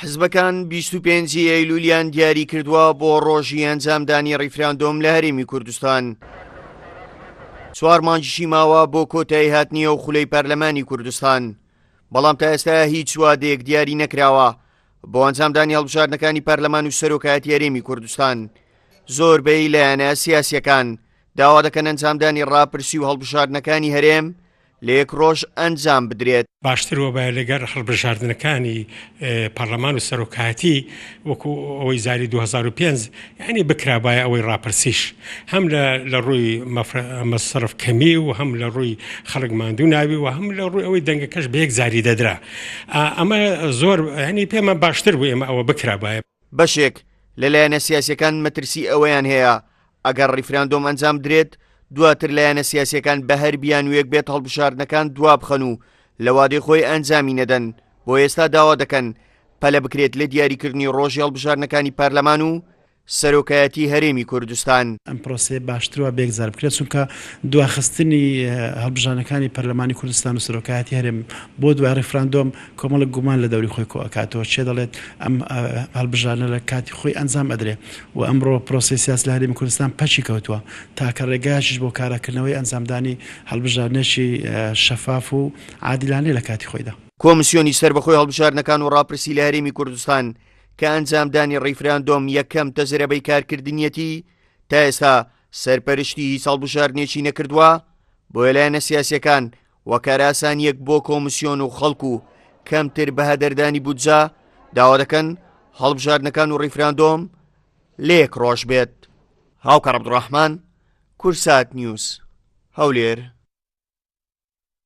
حزبەکان 25 ئەیلولیان دیاری کردووە بۆ ڕۆژی ئەنجامدانی ڕیفراندۆم لە هەرێمی کوردستان. 4 مانگیشی ماوە بۆ کۆتایی هاتنیە و خولەی پەرلەمانی کوردستان، بەڵام تا ئێستا هیچ وادەیەک دیاری نەکراوە بۆ ئەنجامدانی هەڵبژاردنەکانی پەرلەمان و سەرۆکایەتی هەرێمی کوردستان. زۆربەی لایەنە سیاسیەکان داوا دەکەن ئەنجامدانی ڕاپرسی و هەڵبژاردنەکانی هەرێم لە یەک ڕۆژ ئەنجام بدرێت. باشترەوە بە لەگەر هەڵبژاردنەکانی پەرلەمان و سەرۆکایەتی وەکو ئەوەی زاری 2005 یعنی بکرابایە ئەوەی ڕاپرسیش هەم لە ڕووی مەسرف کەمی و هەم لە ڕووی خەڵک ماندوو ناوی و هەم لە ڕووی ئەوەی دەنگەکەش بە یەک زاری دەدرا. ئەمە زۆر ینی پێمە باشتر بوو ئێمە ئەوە بکرابایە. بەشێک لەلایەنە سیاسیەکان مەترسی ئەوەیان هەیە ئەگەر ڕیفراندۆم ئەنجام درێت دواتر لایەنە سیاسیەکان بە هەر بیان و یەک بێت هەڵبژاردنەکان دوا بخەن و لە وادەی خۆی ئەنجامی نەدەن. بۆ ئێستا داوا دەکەن پەلە بکرێت لە دیاریکردنی ڕۆژی هەڵبژاردنەکانی پەرلەمان و سەرۆکایەتی هەرێمی کوردستان. ئەم پرۆسێ باشترەوە بێگزار بکرێت چونکە دواخستنی هەڵبژاردنەکانی پەرلەمانی کوردستان و سەرۆکایەتی هەرێم بۆ دوای ڕیفراندۆم کۆمەڵک گومان لە دەوری خۆی کۆ ئەکاتەوە چێ دەڵێت ئەم هەڵبژاردنە لە کاتی خۆی ئەنجام ئەدرێ و ئەمڕۆ پرۆسەی سیاسی لە هەرێمی کوردستان پەچی کەوتووە تاکە ڕێگایشیش بۆ کارەکردنەوەی ئەنجامدانی هەڵبژاردنێکی شەفاف و عادلانەی لە کاتی خۆیدا. کۆمسیۆنی سەربەخۆی هەڵبژاردنەکان و ڕاپرسی لە هەرێمی کوردستان کە ئەنجامدانی ڕیفراندۆم یەکەم تەجربەی کارکردنیەتی تا ئێستا سەرپەرشتی هیچ هەڵبژاردنێکی نەکردووە بۆ لایەنە سیاسیەکان وەکارە ئاسانیەک بۆ کۆمسیۆن و خەڵک و کەمتر بەهەدەردانی بودجە داوا دەکەن هەڵبژاردنەکان و ڕیفراندۆم لە یەک ڕۆژ بێت. هاوکار عەبدوڕەحمان، کورسات نیوز، هەولێر.